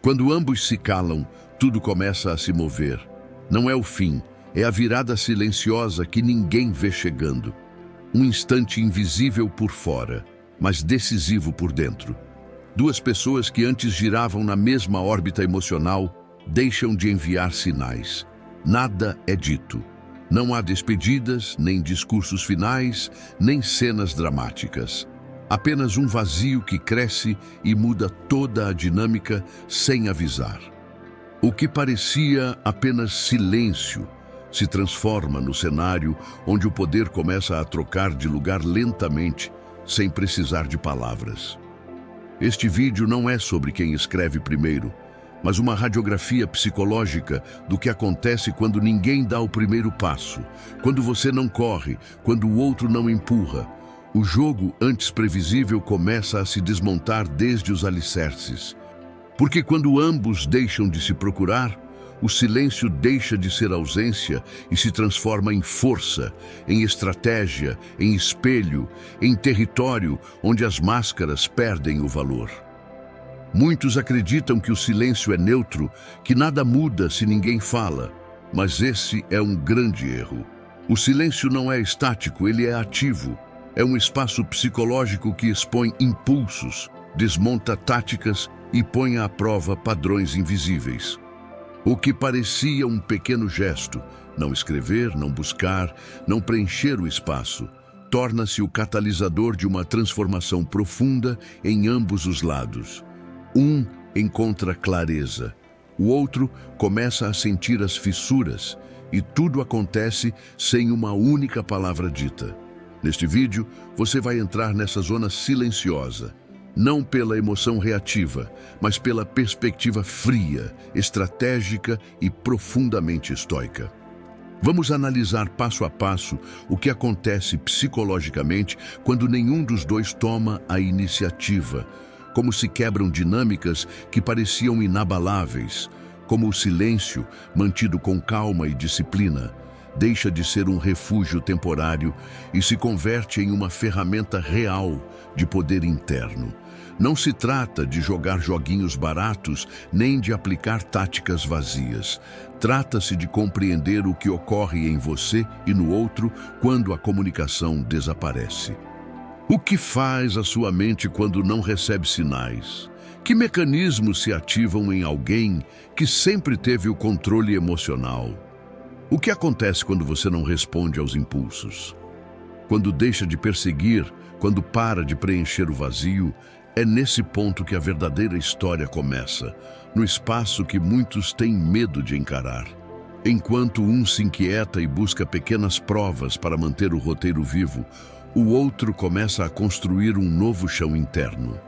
Quando ambos se calam, tudo começa a se mover. Não é o fim, é a virada silenciosa que ninguém vê chegando. Um instante invisível por fora, mas decisivo por dentro. Duas pessoas que antes giravam na mesma órbita emocional deixam de enviar sinais. Nada é dito. Não há despedidas, nem discursos finais, nem cenas dramáticas. Apenas um vazio que cresce e muda toda a dinâmica sem avisar. O que parecia apenas silêncio se transforma no cenário onde o poder começa a trocar de lugar lentamente, sem precisar de palavras. Este vídeo não é sobre quem escreve primeiro, mas uma radiografia psicológica do que acontece quando ninguém dá o primeiro passo, quando você não corre, quando o outro não empurra. O jogo, antes previsível, começa a se desmontar desde os alicerces. Porque quando ambos deixam de se procurar, o silêncio deixa de ser ausência e se transforma em força, em estratégia, em espelho, em território onde as máscaras perdem o valor. Muitos acreditam que o silêncio é neutro, que nada muda se ninguém fala, mas esse é um grande erro. O silêncio não é estático, ele é ativo. É um espaço psicológico que expõe impulsos, desmonta táticas e põe à prova padrões invisíveis. O que parecia um pequeno gesto, não escrever, não buscar, não preencher o espaço, torna-se o catalisador de uma transformação profunda em ambos os lados. Um encontra clareza, o outro começa a sentir as fissuras e tudo acontece sem uma única palavra dita. Neste vídeo, você vai entrar nessa zona silenciosa, não pela emoção reativa, mas pela perspectiva fria, estratégica e profundamente estoica. Vamos analisar passo a passo o que acontece psicologicamente quando nenhum dos dois toma a iniciativa, como se quebram dinâmicas que pareciam inabaláveis, como o silêncio, mantido com calma e disciplina, deixa de ser um refúgio temporário e se converte em uma ferramenta real de poder interno. Não se trata de jogar joguinhos baratos nem de aplicar táticas vazias. Trata-se de compreender o que ocorre em você e no outro quando a comunicação desaparece. O que faz a sua mente quando não recebe sinais? Que mecanismos se ativam em alguém que sempre teve o controle emocional? O que acontece quando você não responde aos impulsos? Quando deixa de perseguir, quando para de preencher o vazio, é nesse ponto que a verdadeira história começa, no espaço que muitos têm medo de encarar. Enquanto um se inquieta e busca pequenas provas para manter o roteiro vivo, o outro começa a construir um novo chão interno.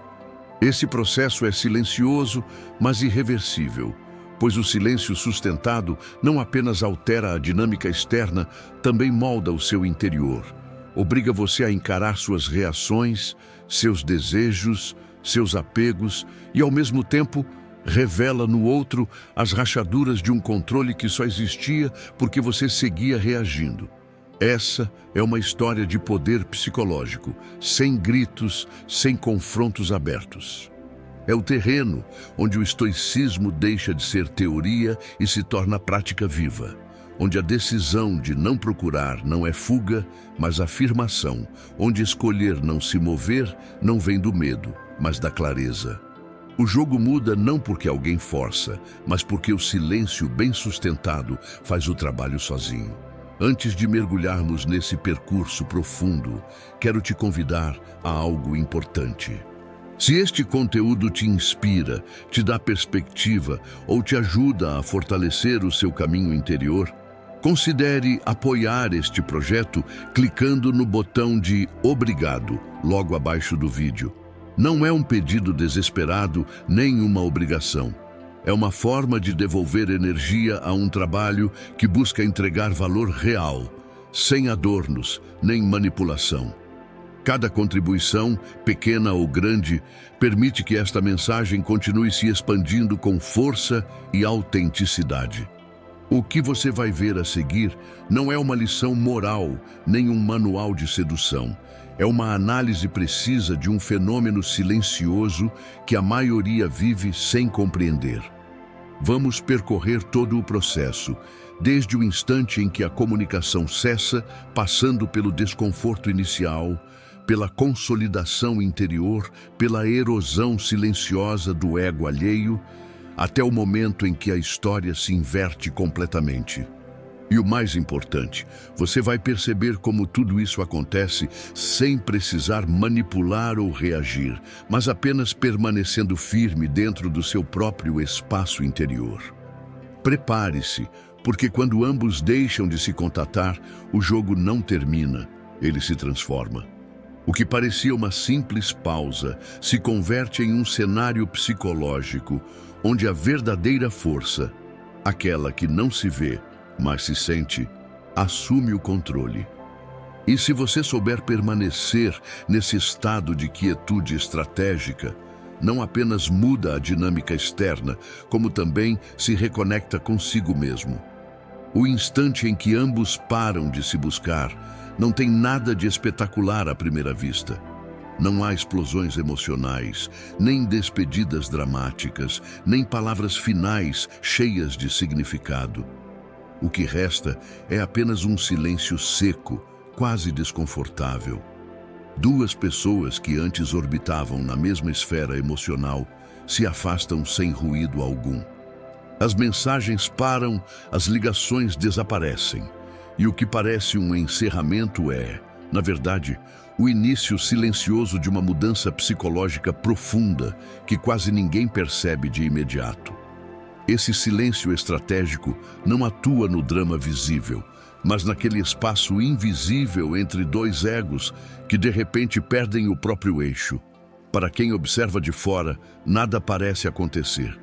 Esse processo é silencioso, mas irreversível, pois o silêncio sustentado não apenas altera a dinâmica externa, também molda o seu interior. Obriga você a encarar suas reações, seus desejos, seus apegos e, ao mesmo tempo, revela no outro as rachaduras de um controle que só existia porque você seguia reagindo. Essa é uma história de poder psicológico, sem gritos, sem confrontos abertos. É o terreno onde o estoicismo deixa de ser teoria e se torna prática viva, onde a decisão de não procurar não é fuga, mas afirmação, onde escolher não se mover não vem do medo, mas da clareza. O jogo muda não porque alguém força, mas porque o silêncio bem sustentado faz o trabalho sozinho. Antes de mergulharmos nesse percurso profundo, quero te convidar a algo importante. Se este conteúdo te inspira, te dá perspectiva ou te ajuda a fortalecer o seu caminho interior, considere apoiar este projeto clicando no botão de "Obrigado" logo abaixo do vídeo. Não é um pedido desesperado nem uma obrigação. É uma forma de devolver energia a um trabalho que busca entregar valor real, sem adornos nem manipulação. Cada contribuição, pequena ou grande, permite que esta mensagem continue se expandindo com força e autenticidade. O que você vai ver a seguir não é uma lição moral, nem um manual de sedução. É uma análise precisa de um fenômeno silencioso que a maioria vive sem compreender. Vamos percorrer todo o processo, desde o instante em que a comunicação cessa, passando pelo desconforto inicial, pela consolidação interior, pela erosão silenciosa do ego alheio, até o momento em que a história se inverte completamente. E o mais importante, você vai perceber como tudo isso acontece sem precisar manipular ou reagir, mas apenas permanecendo firme dentro do seu próprio espaço interior. Prepare-se, porque quando ambos deixam de se contatar, o jogo não termina, ele se transforma. O que parecia uma simples pausa se converte em um cenário psicológico, onde a verdadeira força, aquela que não se vê, mas se sente, assume o controle. E se você souber permanecer nesse estado de quietude estratégica, não apenas muda a dinâmica externa, como também se reconecta consigo mesmo. O instante em que ambos param de se buscar não tem nada de espetacular à primeira vista. Não há explosões emocionais, nem despedidas dramáticas, nem palavras finais cheias de significado. O que resta é apenas um silêncio seco, quase desconfortável. Duas pessoas que antes orbitavam na mesma esfera emocional se afastam sem ruído algum. As mensagens param, as ligações desaparecem. E o que parece um encerramento é, na verdade, o início silencioso de uma mudança psicológica profunda que quase ninguém percebe de imediato. Esse silêncio estratégico não atua no drama visível, mas naquele espaço invisível entre dois egos que de repente perdem o próprio eixo. Para quem observa de fora, nada parece acontecer.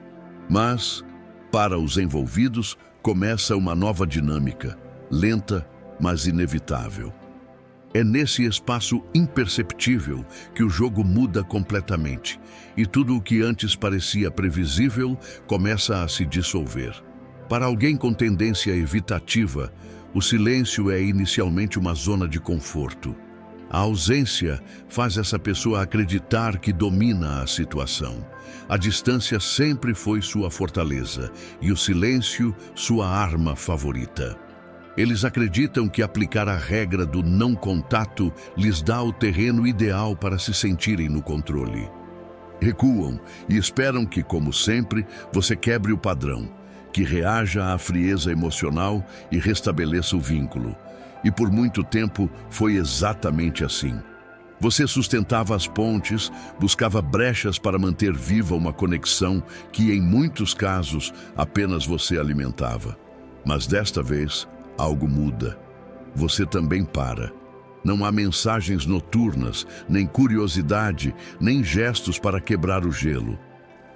Mas, para os envolvidos, começa uma nova dinâmica, lenta, mas inevitável. É nesse espaço imperceptível que o jogo muda completamente, e tudo o que antes parecia previsível começa a se dissolver. Para alguém com tendência evitativa, o silêncio é inicialmente uma zona de conforto. A ausência faz essa pessoa acreditar que domina a situação. A distância sempre foi sua fortaleza, e o silêncio sua arma favorita. Eles acreditam que aplicar a regra do não contato lhes dá o terreno ideal para se sentirem no controle. Recuam e esperam que, como sempre, você quebre o padrão, que reaja à frieza emocional e restabeleça o vínculo. E por muito tempo foi exatamente assim. Você sustentava as pontes, buscava brechas para manter viva uma conexão que, em muitos casos, apenas você alimentava. Mas desta vez, algo muda. Você também para. Não há mensagens noturnas, nem curiosidade, nem gestos para quebrar o gelo.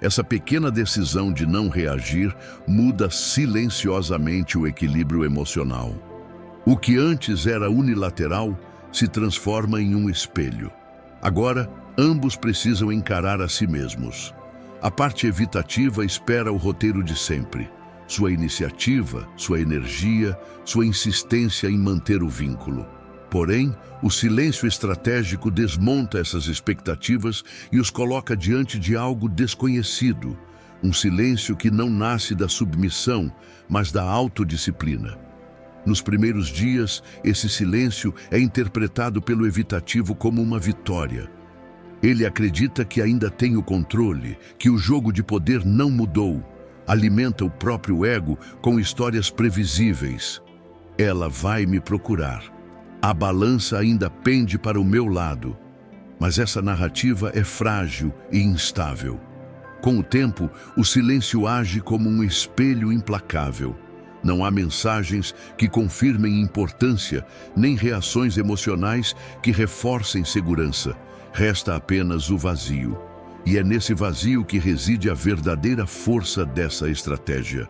Essa pequena decisão de não reagir muda silenciosamente o equilíbrio emocional. O que antes era unilateral se transforma em um espelho. Agora, ambos precisam encarar a si mesmos. A parte evitativa espera o roteiro de sempre. Sua iniciativa, sua energia, sua insistência em manter o vínculo. Porém, o silêncio estratégico desmonta essas expectativas e os coloca diante de algo desconhecido. Um silêncio que não nasce da submissão, mas da autodisciplina. Nos primeiros dias, esse silêncio é interpretado pelo evitativo como uma vitória. Ele acredita que ainda tem o controle, que o jogo de poder não mudou. Alimenta o próprio ego com histórias previsíveis. Ela vai me procurar. A balança ainda pende para o meu lado. Mas essa narrativa é frágil e instável. Com o tempo, o silêncio age como um espelho implacável. Não há mensagens que confirmem importância, nem reações emocionais que reforcem segurança. Resta apenas o vazio. E é nesse vazio que reside a verdadeira força dessa estratégia.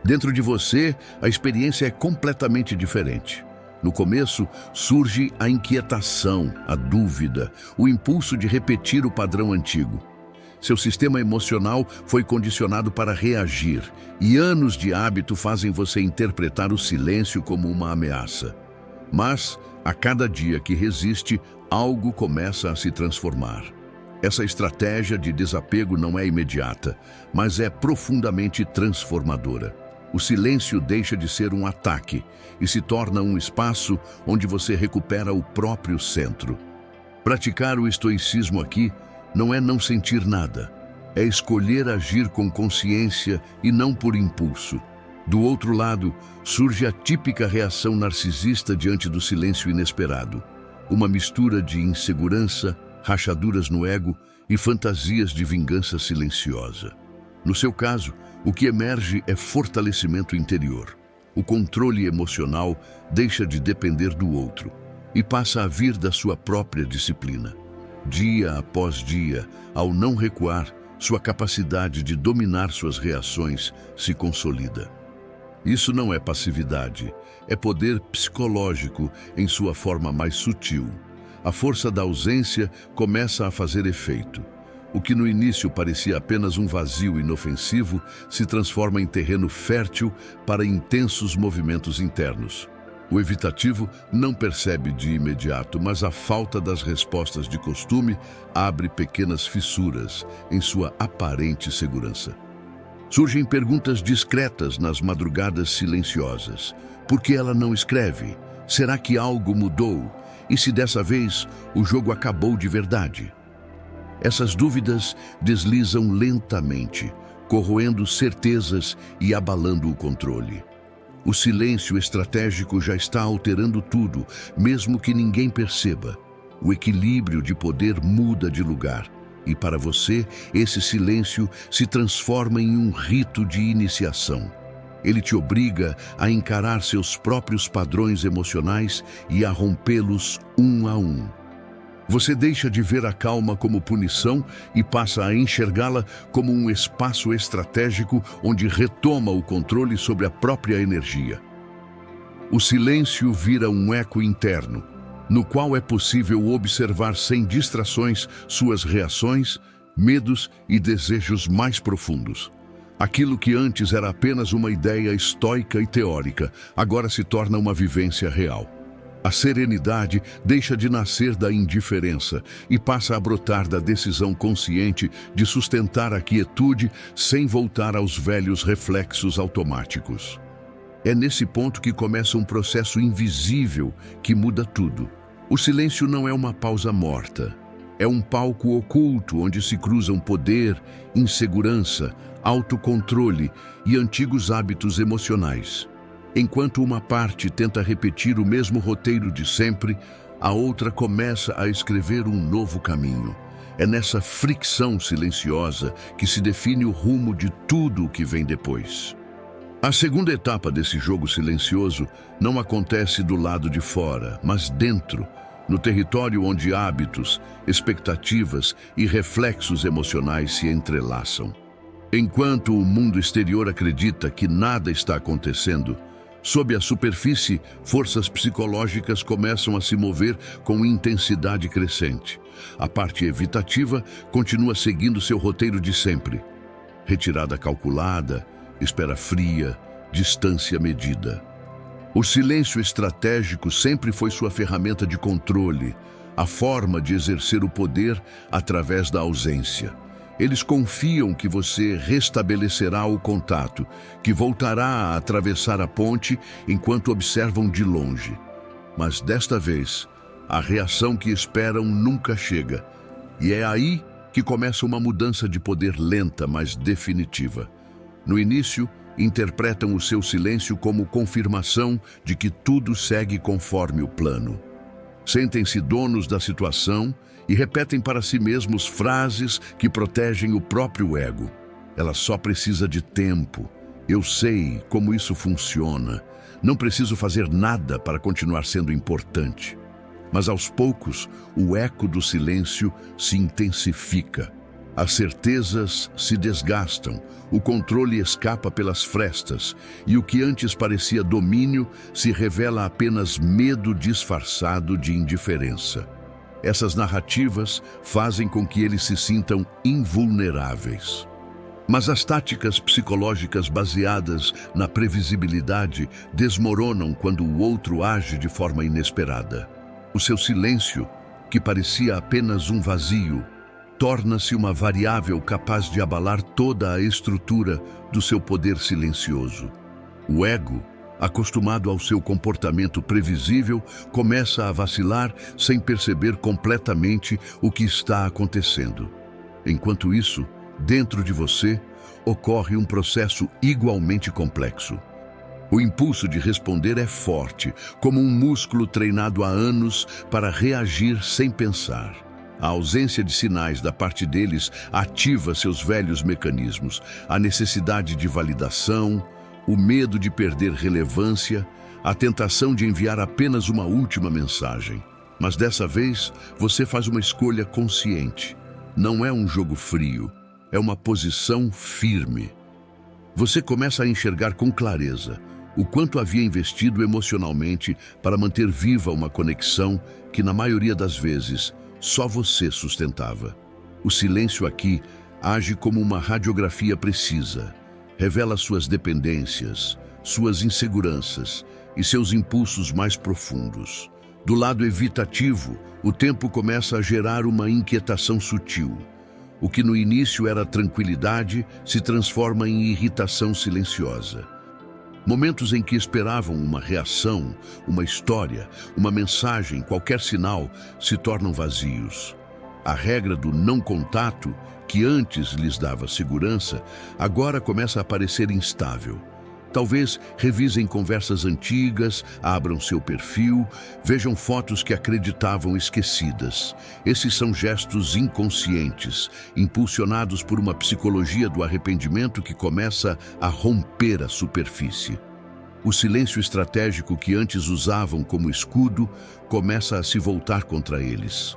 Dentro de você, a experiência é completamente diferente. No começo, surge a inquietação, a dúvida, o impulso de repetir o padrão antigo. Seu sistema emocional foi condicionado para reagir, e anos de hábito fazem você interpretar o silêncio como uma ameaça. Mas, a cada dia que resiste, algo começa a se transformar. Essa estratégia de desapego não é imediata, mas é profundamente transformadora. O silêncio deixa de ser um ataque e se torna um espaço onde você recupera o próprio centro. Praticar o estoicismo aqui não é não sentir nada, é escolher agir com consciência e não por impulso. Do outro lado, surge a típica reação narcisista diante do silêncio inesperado. Uma mistura de insegurança, rachaduras no ego e fantasias de vingança silenciosa. No seu caso, o que emerge é fortalecimento interior. O controle emocional deixa de depender do outro e passa a vir da sua própria disciplina. Dia após dia, ao não recuar, sua capacidade de dominar suas reações se consolida. Isso não é passividade, é poder psicológico em sua forma mais sutil. A força da ausência começa a fazer efeito. O que no início parecia apenas um vazio inofensivo se transforma em terreno fértil para intensos movimentos internos. O evitativo não percebe de imediato, mas a falta das respostas de costume abre pequenas fissuras em sua aparente segurança. Surgem perguntas discretas nas madrugadas silenciosas. Por que ela não escreve? Será que algo mudou? E se dessa vez o jogo acabou de verdade? Essas dúvidas deslizam lentamente, corroendo certezas e abalando o controle. O silêncio estratégico já está alterando tudo, mesmo que ninguém perceba. O equilíbrio de poder muda de lugar, e para você, esse silêncio se transforma em um rito de iniciação. Ele te obriga a encarar seus próprios padrões emocionais e a rompê-los um a um. Você deixa de ver a calma como punição e passa a enxergá-la como um espaço estratégico onde retoma o controle sobre a própria energia. O silêncio vira um eco interno, no qual é possível observar sem distrações suas reações, medos e desejos mais profundos. Aquilo que antes era apenas uma ideia estoica e teórica, agora se torna uma vivência real. A serenidade deixa de nascer da indiferença e passa a brotar da decisão consciente de sustentar a quietude sem voltar aos velhos reflexos automáticos. É nesse ponto que começa um processo invisível que muda tudo. O silêncio não é uma pausa morta. É um palco oculto onde se cruzam poder, insegurança, autocontrole e antigos hábitos emocionais. Enquanto uma parte tenta repetir o mesmo roteiro de sempre, a outra começa a escrever um novo caminho. É nessa fricção silenciosa que se define o rumo de tudo o que vem depois. A segunda etapa desse jogo silencioso não acontece do lado de fora, mas dentro, no território onde hábitos, expectativas e reflexos emocionais se entrelaçam. Enquanto o mundo exterior acredita que nada está acontecendo, sob a superfície, forças psicológicas começam a se mover com intensidade crescente. A parte evitativa continua seguindo seu roteiro de sempre. Retirada calculada, espera fria, distância medida. O silêncio estratégico sempre foi sua ferramenta de controle, a forma de exercer o poder através da ausência. Eles confiam que você restabelecerá o contato, que voltará a atravessar a ponte enquanto observam de longe. Mas desta vez, a reação que esperam nunca chega. E é aí que começa uma mudança de poder lenta, mas definitiva. No início, interpretam o seu silêncio como confirmação de que tudo segue conforme o plano. Sentem-se donos da situação e repetem para si mesmos frases que protegem o próprio ego. Ela só precisa de tempo. Eu sei como isso funciona. Não preciso fazer nada para continuar sendo importante. Mas aos poucos, o eco do silêncio se intensifica. As certezas se desgastam, o controle escapa pelas frestas e o que antes parecia domínio se revela apenas medo disfarçado de indiferença. Essas narrativas fazem com que eles se sintam invulneráveis. Mas as táticas psicológicas baseadas na previsibilidade desmoronam quando o outro age de forma inesperada. O seu silêncio, que parecia apenas um vazio, torna-se uma variável capaz de abalar toda a estrutura do seu poder silencioso. O ego, acostumado ao seu comportamento previsível, começa a vacilar sem perceber completamente o que está acontecendo. Enquanto isso, dentro de você, ocorre um processo igualmente complexo. O impulso de responder é forte, como um músculo treinado há anos para reagir sem pensar. A ausência de sinais da parte deles ativa seus velhos mecanismos, a necessidade de validação, o medo de perder relevância, a tentação de enviar apenas uma última mensagem. Mas dessa vez, você faz uma escolha consciente. Não é um jogo frio, é uma posição firme. Você começa a enxergar com clareza o quanto havia investido emocionalmente para manter viva uma conexão que, na maioria das vezes, só você sustentava. O silêncio aqui age como uma radiografia precisa. Revela suas dependências, suas inseguranças e seus impulsos mais profundos. Do lado evitativo, o tempo começa a gerar uma inquietação sutil. O que no início era tranquilidade se transforma em irritação silenciosa. Momentos em que esperavam uma reação, uma história, uma mensagem, qualquer sinal, se tornam vazios. A regra do não contato, que antes lhes dava segurança, agora começa a parecer instável. Talvez revisem conversas antigas, abram seu perfil, vejam fotos que acreditavam esquecidas. Esses são gestos inconscientes, impulsionados por uma psicologia do arrependimento que começa a romper a superfície. O silêncio estratégico que antes usavam como escudo começa a se voltar contra eles.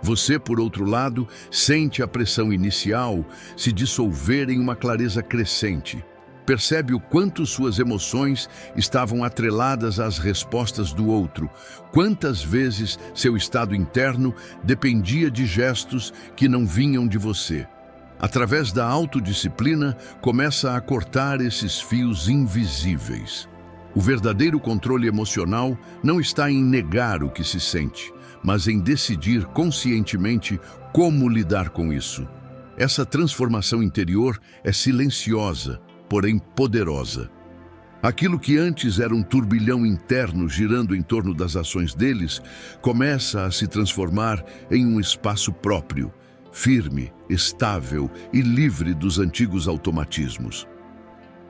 Você, por outro lado, sente a pressão inicial se dissolver em uma clareza crescente. Percebe o quanto suas emoções estavam atreladas às respostas do outro, quantas vezes seu estado interno dependia de gestos que não vinham de você. Através da autodisciplina, começa a cortar esses fios invisíveis. O verdadeiro controle emocional não está em negar o que se sente, mas em decidir conscientemente como lidar com isso. Essa transformação interior é silenciosa, porém poderosa. Aquilo que antes era um turbilhão interno girando em torno das ações deles, começa a se transformar em um espaço próprio, firme, estável e livre dos antigos automatismos.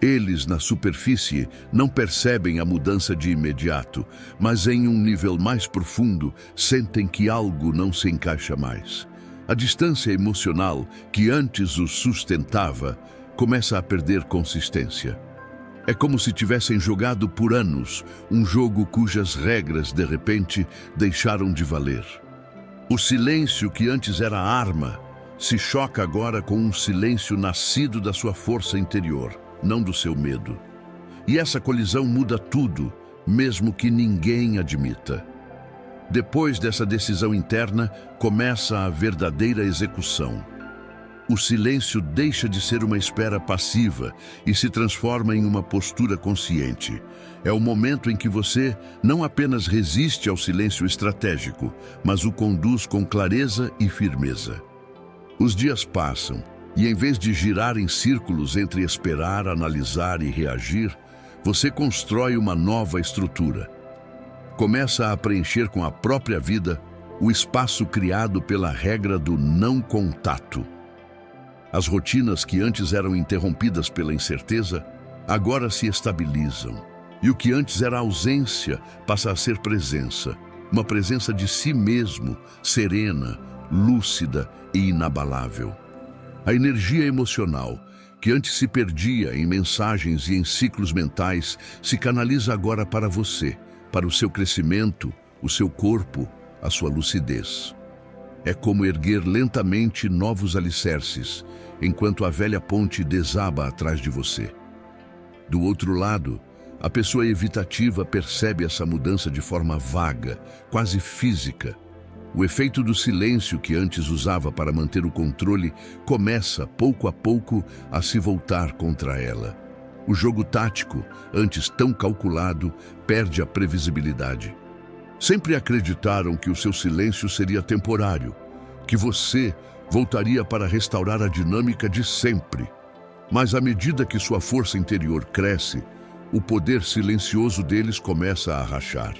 Eles, na superfície, não percebem a mudança de imediato, mas em um nível mais profundo, sentem que algo não se encaixa mais. A distância emocional, que antes os sustentava, começa a perder consistência. É como se tivessem jogado por anos um jogo cujas regras, de repente, deixaram de valer. O silêncio que antes era arma se choca agora com um silêncio nascido da sua força interior, não do seu medo. E essa colisão muda tudo, mesmo que ninguém admita. Depois dessa decisão interna, começa a verdadeira execução. O silêncio deixa de ser uma espera passiva e se transforma em uma postura consciente. É o momento em que você não apenas resiste ao silêncio estratégico, mas o conduz com clareza e firmeza. Os dias passam e, em vez de girar em círculos entre esperar, analisar e reagir, você constrói uma nova estrutura. Começa a preencher com a própria vida o espaço criado pela regra do não contato. As rotinas que antes eram interrompidas pela incerteza, agora se estabilizam. E o que antes era ausência passa a ser presença. Uma presença de si mesmo, serena, lúcida e inabalável. A energia emocional, que antes se perdia em mensagens e em ciclos mentais, se canaliza agora para você, para o seu crescimento, o seu corpo, a sua lucidez. É como erguer lentamente novos alicerces, enquanto a velha ponte desaba atrás de você. Do outro lado, a pessoa evitativa percebe essa mudança de forma vaga, quase física. O efeito do silêncio que antes usava para manter o controle começa, pouco a pouco, a se voltar contra ela. O jogo tático, antes tão calculado, perde a previsibilidade. Sempre acreditaram que o seu silêncio seria temporário, que você voltaria para restaurar a dinâmica de sempre. Mas à medida que sua força interior cresce, o poder silencioso deles começa a rachar.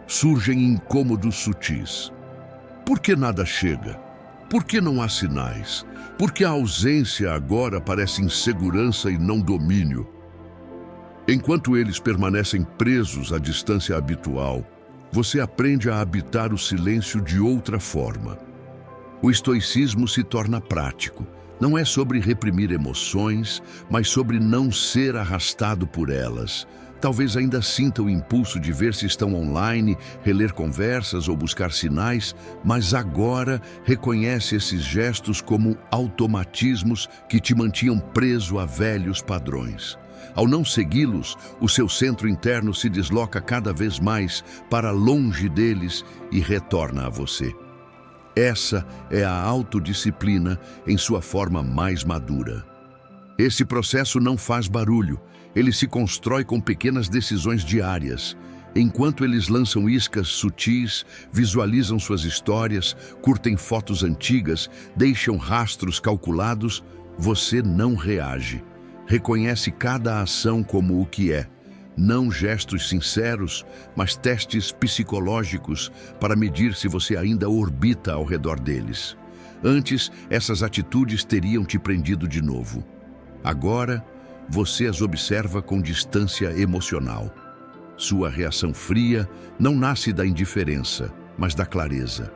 Surgem incômodos sutis. Por que nada chega? Por que não há sinais? Por que a ausência agora parece insegurança e não domínio? Enquanto eles permanecem presos à distância habitual, você aprende a habitar o silêncio de outra forma. O estoicismo se torna prático. Não é sobre reprimir emoções, mas sobre não ser arrastado por elas. Talvez ainda sinta o impulso de ver se estão online, reler conversas ou buscar sinais, mas agora reconhece esses gestos como automatismos que te mantinham preso a velhos padrões. Ao não segui-los, o seu centro interno se desloca cada vez mais para longe deles e retorna a você. Essa é a autodisciplina em sua forma mais madura. Esse processo não faz barulho, ele se constrói com pequenas decisões diárias. Enquanto eles lançam iscas sutis, visualizam suas histórias, curtem fotos antigas, deixam rastros calculados, você não reage. Reconhece cada ação como o que é. Não gestos sinceros, mas testes psicológicos para medir se você ainda orbita ao redor deles. Antes, essas atitudes teriam te prendido de novo. Agora, você as observa com distância emocional. Sua reação fria não nasce da indiferença, mas da clareza.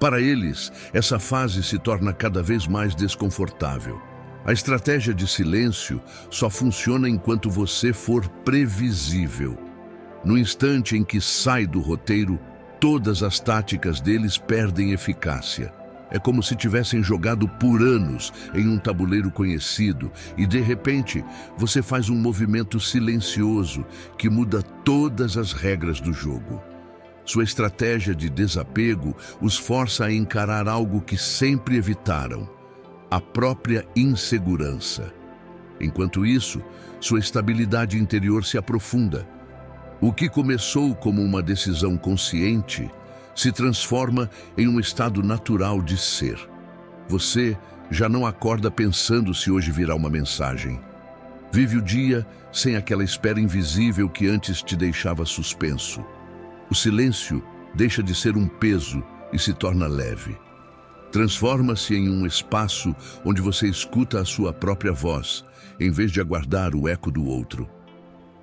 Para eles, essa fase se torna cada vez mais desconfortável. A estratégia de silêncio só funciona enquanto você for previsível. No instante em que sai do roteiro, todas as táticas deles perdem eficácia. É como se tivessem jogado por anos em um tabuleiro conhecido e, de repente, você faz um movimento silencioso que muda todas as regras do jogo. Sua estratégia de desapego os força a encarar algo que sempre evitaram: a própria insegurança. Enquanto isso, sua estabilidade interior se aprofunda. O que começou como uma decisão consciente se transforma em um estado natural de ser. Você já não acorda pensando se hoje virá uma mensagem. Vive o dia sem aquela espera invisível que antes te deixava suspenso. O silêncio deixa de ser um peso e se torna leve. Transforma-se em um espaço onde você escuta a sua própria voz, em vez de aguardar o eco do outro.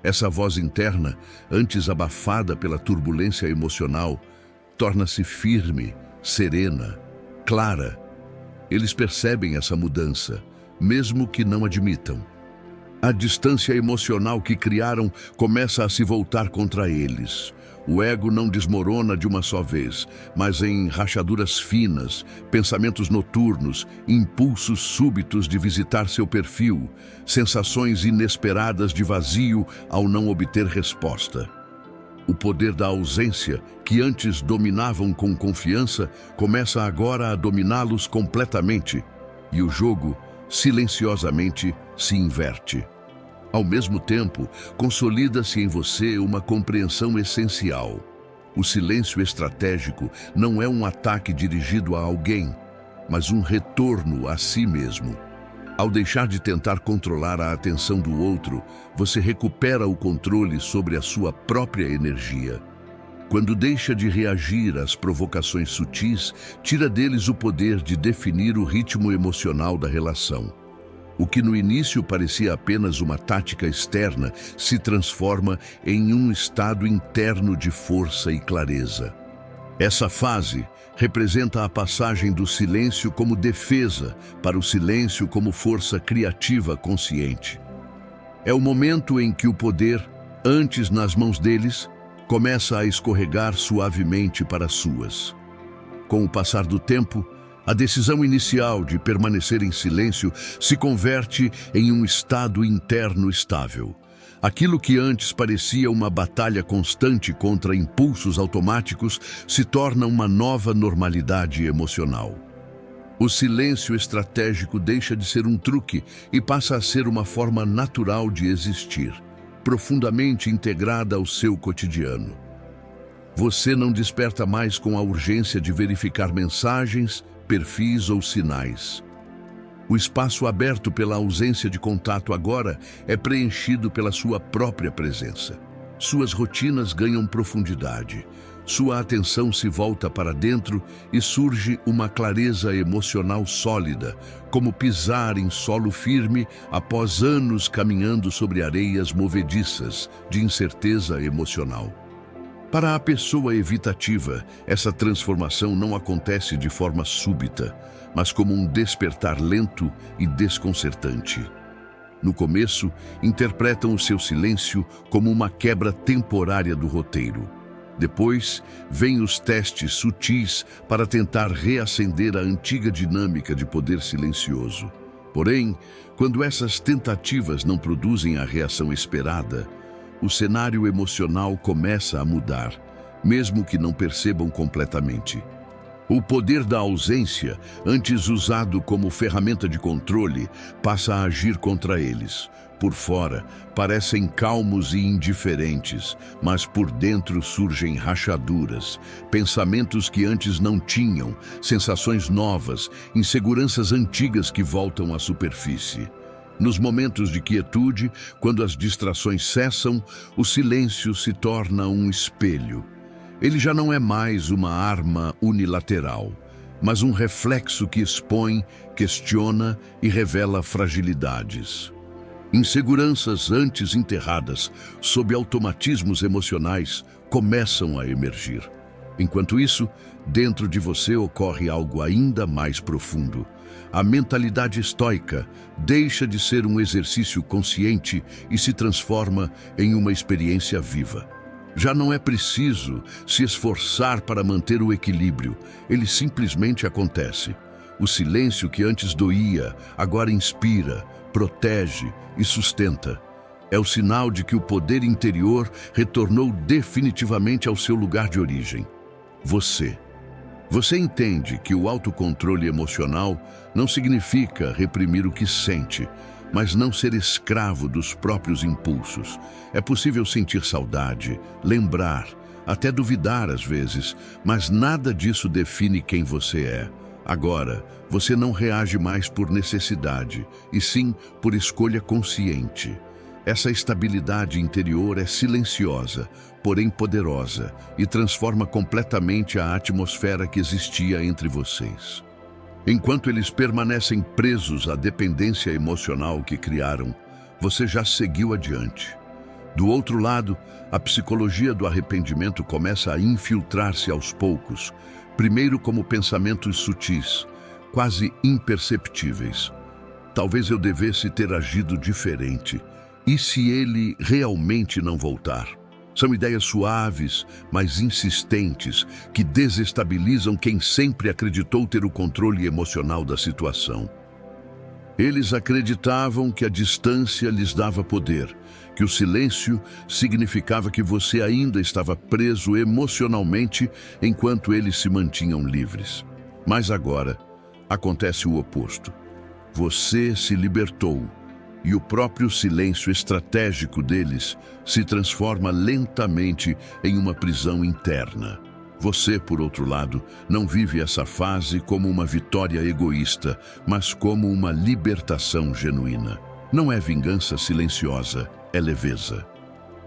Essa voz interna, antes abafada pela turbulência emocional, torna-se firme, serena, clara. Eles percebem essa mudança, mesmo que não admitam. A distância emocional que criaram começa a se voltar contra eles. O ego não desmorona de uma só vez, mas em rachaduras finas, pensamentos noturnos, impulsos súbitos de visitar seu perfil, sensações inesperadas de vazio ao não obter resposta. O poder da ausência, que antes dominavam com confiança, começa agora a dominá-los completamente, e o jogo, silenciosamente, se inverte. Ao mesmo tempo, consolida-se em você uma compreensão essencial. O silêncio estratégico não é um ataque dirigido a alguém, mas um retorno a si mesmo. Ao deixar de tentar controlar a atenção do outro, você recupera o controle sobre a sua própria energia. Quando deixa de reagir às provocações sutis, tira deles o poder de definir o ritmo emocional da relação. O que no início parecia apenas uma tática externa se transforma em um estado interno de força e clareza. Essa fase representa a passagem do silêncio como defesa para o silêncio como força criativa consciente. É o momento em que o poder, antes nas mãos deles, começa a escorregar suavemente para as suas. Com o passar do tempo, a decisão inicial de permanecer em silêncio se converte em um estado interno estável. Aquilo que antes parecia uma batalha constante contra impulsos automáticos se torna uma nova normalidade emocional. O silêncio estratégico deixa de ser um truque e passa a ser uma forma natural de existir, profundamente integrada ao seu cotidiano. Você não desperta mais com a urgência de verificar mensagens, perfis ou sinais. O espaço aberto pela ausência de contato agora é preenchido pela sua própria presença. Suas rotinas ganham profundidade. Sua atenção se volta para dentro e surge uma clareza emocional sólida, como pisar em solo firme após anos caminhando sobre areias movediças de incerteza emocional. Para a pessoa evitativa, essa transformação não acontece de forma súbita, mas como um despertar lento e desconcertante. No começo, interpretam o seu silêncio como uma quebra temporária do roteiro. Depois, vêm os testes sutis para tentar reacender a antiga dinâmica de poder silencioso. Porém, quando essas tentativas não produzem a reação esperada, o cenário emocional começa a mudar, mesmo que não percebam completamente. O poder da ausência, antes usado como ferramenta de controle, passa a agir contra eles. Por fora, parecem calmos e indiferentes, mas por dentro surgem rachaduras, pensamentos que antes não tinham, sensações novas, inseguranças antigas que voltam à superfície. Nos momentos de quietude, quando as distrações cessam, o silêncio se torna um espelho. Ele já não é mais uma arma unilateral, mas um reflexo que expõe, questiona e revela fragilidades. Inseguranças antes enterradas, sob automatismos emocionais, começam a emergir. Enquanto isso, dentro de você ocorre algo ainda mais profundo. A mentalidade estoica deixa de ser um exercício consciente e se transforma em uma experiência viva. Já não é preciso se esforçar para manter o equilíbrio, ele simplesmente acontece. O silêncio que antes doía, agora inspira, protege e sustenta. É o sinal de que o poder interior retornou definitivamente ao seu lugar de origem. Você. Você entende que o autocontrole emocional não significa reprimir o que sente, mas não ser escravo dos próprios impulsos. É possível sentir saudade, lembrar, até duvidar às vezes, mas nada disso define quem você é. Agora, você não reage mais por necessidade, e sim por escolha consciente. Essa estabilidade interior é silenciosa, porém poderosa, e transforma completamente a atmosfera que existia entre vocês. Enquanto eles permanecem presos à dependência emocional que criaram, você já seguiu adiante. Do outro lado, a psicologia do arrependimento começa a infiltrar-se aos poucos, primeiro como pensamentos sutis, quase imperceptíveis. Talvez eu devesse ter agido diferente. E se ele realmente não voltar? São ideias suaves, mas insistentes, que desestabilizam quem sempre acreditou ter o controle emocional da situação. Eles acreditavam que a distância lhes dava poder, que o silêncio significava que você ainda estava preso emocionalmente enquanto eles se mantinham livres. Mas agora, acontece o oposto. Você se libertou. E o próprio silêncio estratégico deles se transforma lentamente em uma prisão interna. Você, por outro lado, não vive essa fase como uma vitória egoísta, mas como uma libertação genuína. Não é vingança silenciosa, é leveza.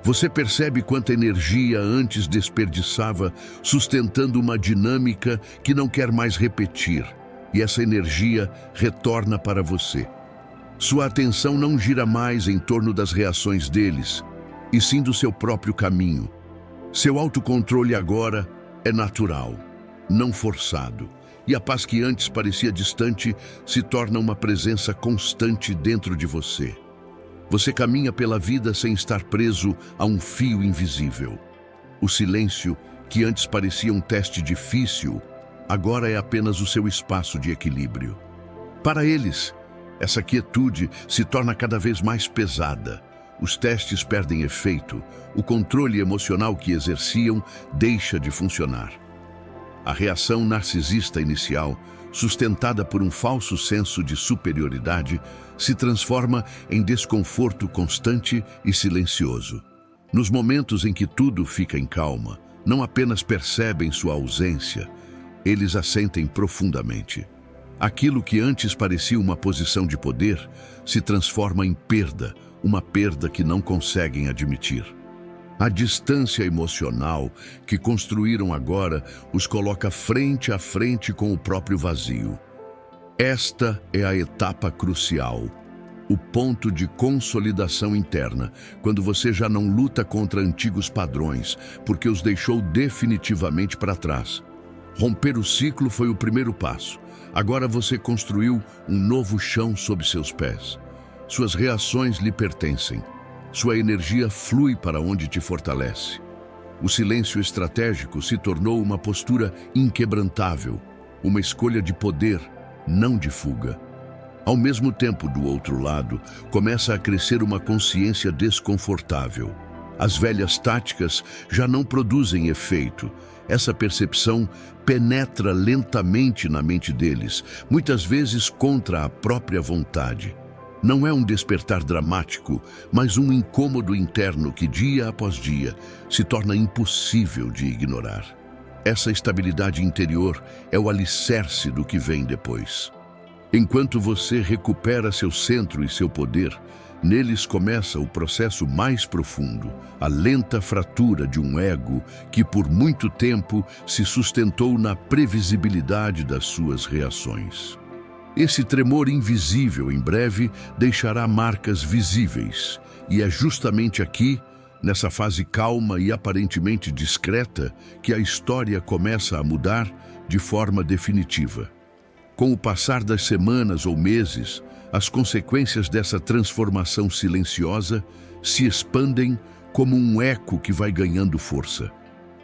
Você percebe quanta energia antes desperdiçava, sustentando uma dinâmica que não quer mais repetir, e essa energia retorna para você. Sua atenção não gira mais em torno das reações deles, e sim do seu próprio caminho. Seu autocontrole agora é natural, não forçado, e a paz que antes parecia distante se torna uma presença constante dentro de você. Você caminha pela vida sem estar preso a um fio invisível. O silêncio, que antes parecia um teste difícil, agora é apenas o seu espaço de equilíbrio. Para eles, essa quietude se torna cada vez mais pesada. os testes perdem efeito, o controle emocional que exerciam deixa de funcionar. A reação narcisista inicial, sustentada por um falso senso de superioridade, se transforma em desconforto constante e silencioso. Nos momentos em que tudo fica em calma, não apenas percebem sua ausência, eles a sentem profundamente. Aquilo que antes parecia uma posição de poder se transforma em perda, uma perda que não conseguem admitir. A distância emocional que construíram agora os coloca frente a frente com o próprio vazio. Esta é a etapa crucial, o ponto de consolidação interna, quando você já não luta contra antigos padrões, porque os deixou definitivamente para trás. Romper o ciclo foi o primeiro passo. Agora você construiu um novo chão sob seus pés. Suas reações lhe pertencem. Sua energia flui para onde te fortalece. O silêncio estratégico se tornou uma postura inquebrantável, uma escolha de poder, não de fuga. Ao mesmo tempo, do outro lado, começa a crescer uma consciência desconfortável. As velhas táticas já não produzem efeito. Essa percepção penetra lentamente na mente deles, muitas vezes contra a própria vontade. Não é um despertar dramático, mas um incômodo interno que, dia após dia, se torna impossível de ignorar. Essa estabilidade interior é o alicerce do que vem depois. Enquanto você recupera seu centro e seu poder, neles começa o processo mais profundo, a lenta fratura de um ego que por muito tempo se sustentou na previsibilidade das suas reações. Esse tremor invisível em breve deixará marcas visíveis, e é justamente aqui, nessa fase calma e aparentemente discreta, que a história começa a mudar de forma definitiva. Com o passar das semanas ou meses, as consequências dessa transformação silenciosa se expandem como um eco que vai ganhando força.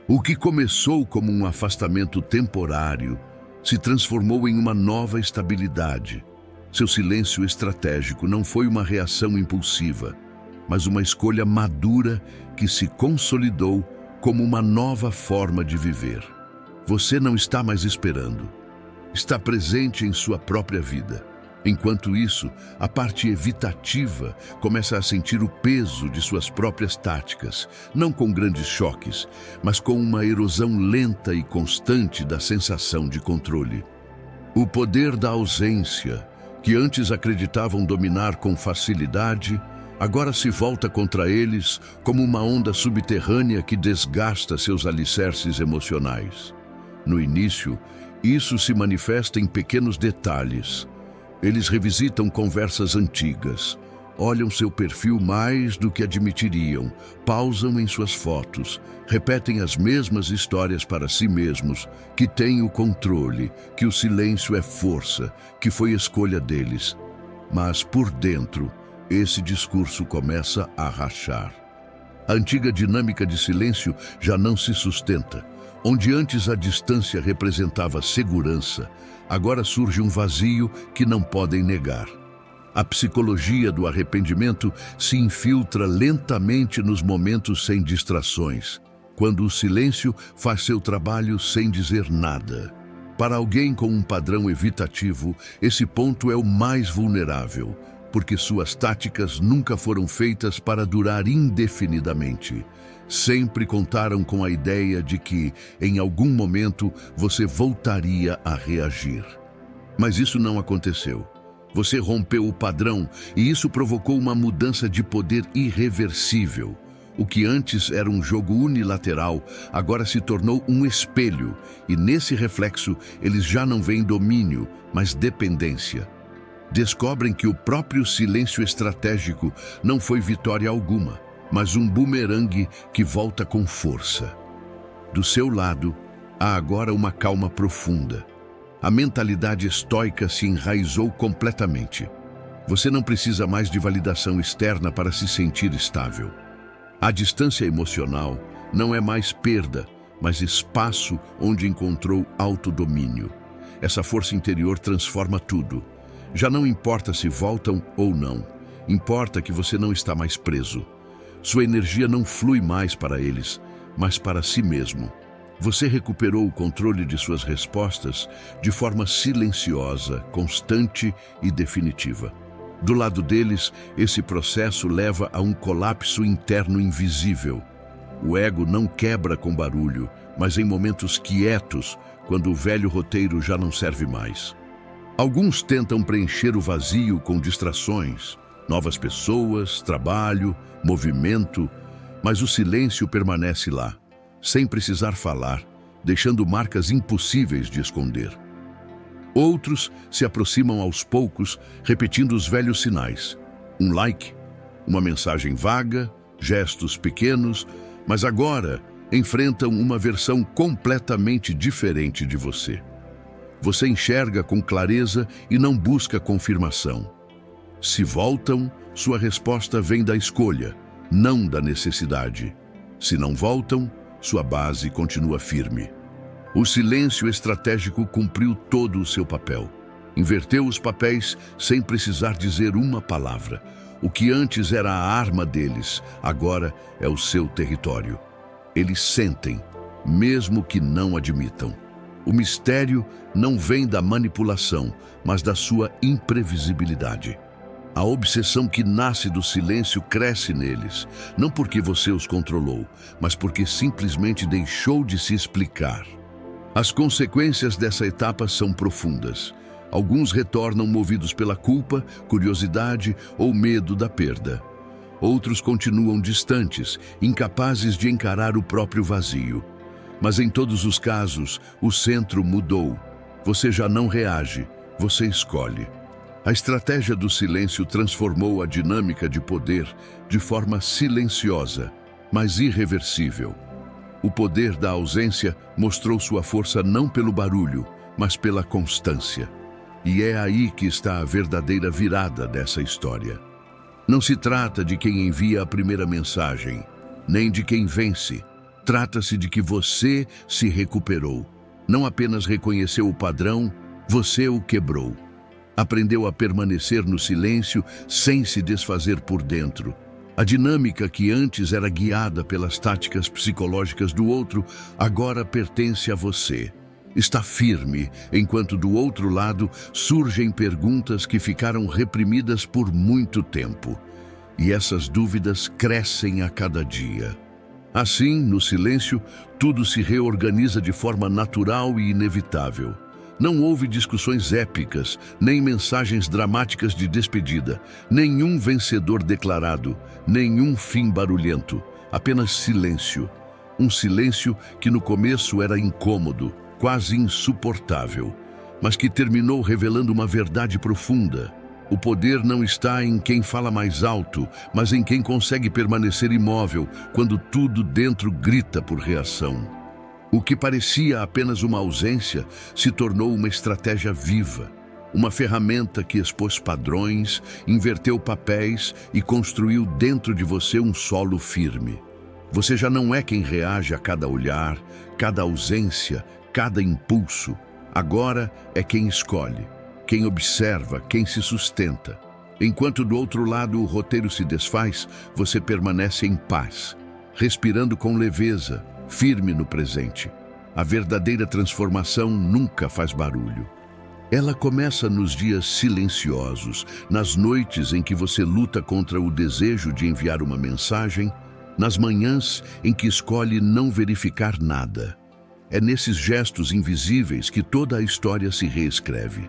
O que começou como um afastamento temporário se transformou em uma nova estabilidade. Seu silêncio estratégico não foi uma reação impulsiva, mas uma escolha madura que se consolidou como uma nova forma de viver. Você não está mais esperando. Está presente em sua própria vida. Enquanto isso, a parte evitativa começa a sentir o peso de suas próprias táticas, não com grandes choques, mas com uma erosão lenta e constante da sensação de controle. O poder da ausência, que antes acreditavam dominar com facilidade, agora se volta contra eles como uma onda subterrânea que desgasta seus alicerces emocionais. No início, isso se manifesta em pequenos detalhes. Eles revisitam conversas antigas, olham seu perfil mais do que admitiriam, pausam em suas fotos, repetem as mesmas histórias para si mesmos, que têm o controle, que o silêncio é força, que foi escolha deles. Mas por dentro, esse discurso começa a rachar. A antiga dinâmica de silêncio já não se sustenta. Onde antes a distância representava segurança, agora surge um vazio que não podem negar. A psicologia do arrependimento se infiltra lentamente nos momentos sem distrações, quando o silêncio faz seu trabalho sem dizer nada. Para alguém com um padrão evitativo, esse ponto é o mais vulnerável, porque suas táticas nunca foram feitas para durar indefinidamente. Sempre contaram com a ideia de que, em algum momento, você voltaria a reagir. Mas isso não aconteceu. Você rompeu o padrão e isso provocou uma mudança de poder irreversível. O que antes era um jogo unilateral, agora se tornou um espelho, e nesse reflexo eles já não veem domínio, mas dependência. Descobrem que o próprio silêncio estratégico não foi vitória alguma, mas um bumerangue que volta com força. Do seu lado, há agora uma calma profunda. A mentalidade estoica se enraizou completamente. Você não precisa mais de validação externa para se sentir estável. A distância emocional não é mais perda, mas espaço onde encontrou autodomínio. Essa força interior transforma tudo. Já não importa se voltam ou não. Importa que você não está mais preso. Sua energia não flui mais para eles, mas para si mesmo. Você recuperou o controle de suas respostas de forma silenciosa, constante e definitiva. Do lado deles, esse processo leva a um colapso interno invisível. O ego não quebra com barulho, mas em momentos quietos, quando o velho roteiro já não serve mais. Alguns tentam preencher o vazio com distrações, novas pessoas, trabalho, movimento, mas o silêncio permanece lá, sem precisar falar, deixando marcas impossíveis de esconder. Outros se aproximam aos poucos, repetindo os velhos sinais. Um like, uma mensagem vaga, gestos pequenos, mas agora enfrentam uma versão completamente diferente de você. Você enxerga com clareza e não busca confirmação. Se voltam, sua resposta vem da escolha, não da necessidade. Se não voltam, sua base continua firme. O silêncio estratégico cumpriu todo o seu papel. Inverteu os papéis sem precisar dizer uma palavra. O que antes era a arma deles, agora é o seu território. Eles sentem, mesmo que não admitam. O mistério não vem da manipulação, mas da sua imprevisibilidade. A obsessão que nasce do silêncio cresce neles, não porque você os controlou, mas porque simplesmente deixou de se explicar. As consequências dessa etapa são profundas. Alguns retornam movidos pela culpa, curiosidade ou medo da perda. Outros continuam distantes, incapazes de encarar o próprio vazio. Mas em todos os casos, o centro mudou. Você já não reage, você escolhe. A estratégia do silêncio transformou a dinâmica de poder de forma silenciosa, mas irreversível. O poder da ausência mostrou sua força não pelo barulho, mas pela constância. E é aí que está a verdadeira virada dessa história. Não se trata de quem envia a primeira mensagem, nem de quem vence. Trata-se de que você se recuperou. Não apenas reconheceu o padrão, você o quebrou. Aprendeu a permanecer no silêncio sem se desfazer por dentro. A dinâmica que antes era guiada pelas táticas psicológicas do outro, agora pertence a você. Está firme, enquanto do outro lado surgem perguntas que ficaram reprimidas por muito tempo. E essas dúvidas crescem a cada dia. Assim, no silêncio, tudo se reorganiza de forma natural e inevitável. Não houve discussões épicas, nem mensagens dramáticas de despedida, nenhum vencedor declarado, nenhum fim barulhento, apenas silêncio. Um silêncio que no começo era incômodo, quase insuportável, mas que terminou revelando uma verdade profunda. O poder não está em quem fala mais alto, mas em quem consegue permanecer imóvel quando tudo dentro grita por reação. O que parecia apenas uma ausência se tornou uma estratégia viva, uma ferramenta que expôs padrões, inverteu papéis e construiu dentro de você um solo firme. Você já não é quem reage a cada olhar, cada ausência, cada impulso. Agora é quem escolhe, quem observa, quem se sustenta. Enquanto do outro lado o roteiro se desfaz, você permanece em paz, respirando com leveza, firme no presente. A verdadeira transformação nunca faz barulho. Ela começa nos dias silenciosos, nas noites em que você luta contra o desejo de enviar uma mensagem, nas manhãs em que escolhe não verificar nada. É nesses gestos invisíveis que toda a história se reescreve.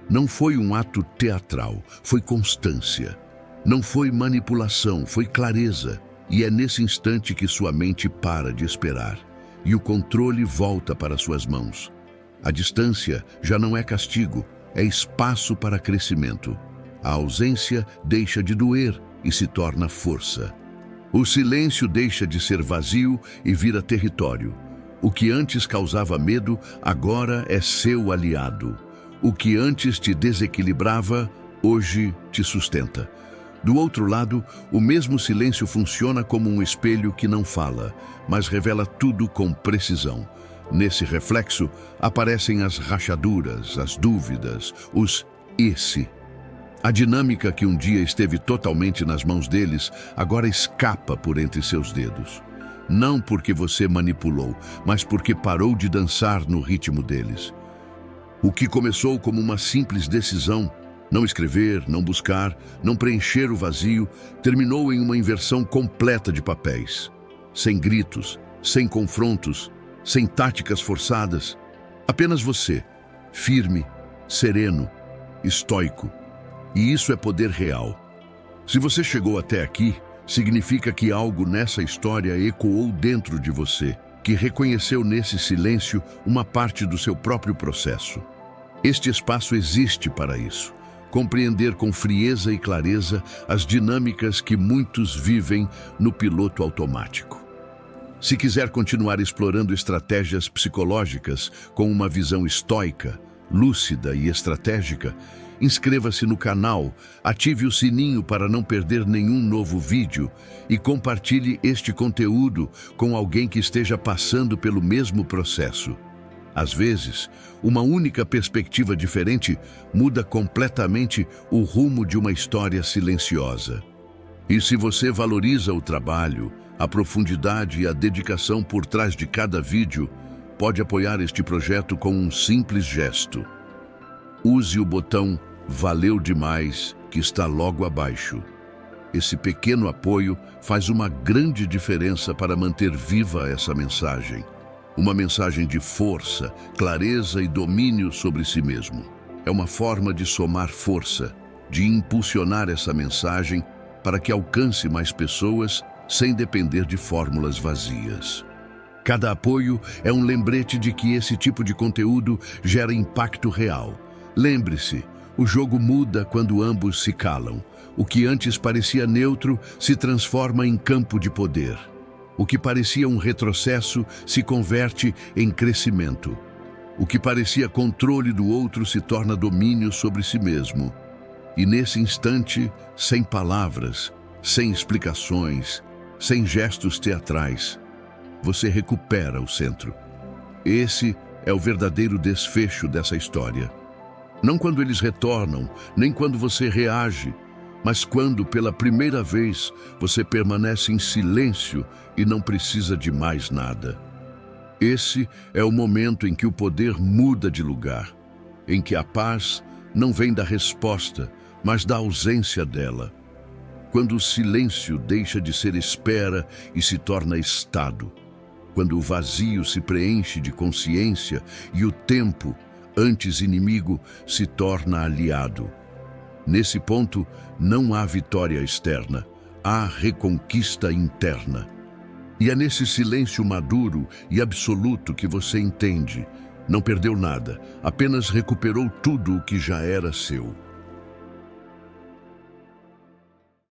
Não foi um ato teatral, foi constância. Não foi manipulação, foi clareza. E é nesse instante que sua mente para de esperar e o controle volta para suas mãos. A distância já não é castigo, é espaço para crescimento. A ausência deixa de doer e se torna força. O silêncio deixa de ser vazio e vira território. O que antes causava medo, agora é seu aliado. O que antes te desequilibrava, hoje te sustenta. Do outro lado, o mesmo silêncio funciona como um espelho que não fala, mas revela tudo com precisão. Nesse reflexo, aparecem as rachaduras, as dúvidas, os "e se". A dinâmica que um dia esteve totalmente nas mãos deles, agora escapa por entre seus dedos. Não porque você manipulou, mas porque parou de dançar no ritmo deles. O que começou como uma simples decisão, não escrever, não buscar, não preencher o vazio, terminou em uma inversão completa de papéis. Sem gritos, sem confrontos, sem táticas forçadas. Apenas você, firme, sereno, estoico. E isso é poder real. Se você chegou até aqui, significa que algo nessa história ecoou dentro de você, que reconheceu nesse silêncio uma parte do seu próprio processo. Este espaço existe para isso. Compreender com frieza e clareza as dinâmicas que muitos vivem no piloto automático. Se quiser continuar explorando estratégias psicológicas com uma visão estoica, lúcida e estratégica, inscreva-se no canal, ative o sininho para não perder nenhum novo vídeo e compartilhe este conteúdo com alguém que esteja passando pelo mesmo processo. Às vezes, uma única perspectiva diferente muda completamente o rumo de uma história silenciosa. E se você valoriza o trabalho, a profundidade e a dedicação por trás de cada vídeo, pode apoiar este projeto com um simples gesto. Use o botão "Valeu demais", que está logo abaixo. Esse pequeno apoio faz uma grande diferença para manter viva essa mensagem. Uma mensagem de força, clareza e domínio sobre si mesmo. É uma forma de somar força, de impulsionar essa mensagem para que alcance mais pessoas sem depender de fórmulas vazias. Cada apoio é um lembrete de que esse tipo de conteúdo gera impacto real. Lembre-se, o jogo muda quando ambos se calam. O que antes parecia neutro se transforma em campo de poder. O que parecia um retrocesso se converte em crescimento. O que parecia controle do outro se torna domínio sobre si mesmo. E nesse instante, sem palavras, sem explicações, sem gestos teatrais, você recupera o centro. Esse é o verdadeiro desfecho dessa história. Não quando eles retornam, nem quando você reage, mas quando, pela primeira vez, você permanece em silêncio e não precisa de mais nada. Esse é o momento em que o poder muda de lugar, em que a paz não vem da resposta, mas da ausência dela. Quando o silêncio deixa de ser espera e se torna estado. Quando o vazio se preenche de consciência e o tempo, antes inimigo, se torna aliado. Nesse ponto, não há vitória externa, há reconquista interna. E é nesse silêncio maduro e absoluto que você entende. Não perdeu nada, apenas recuperou tudo o que já era seu.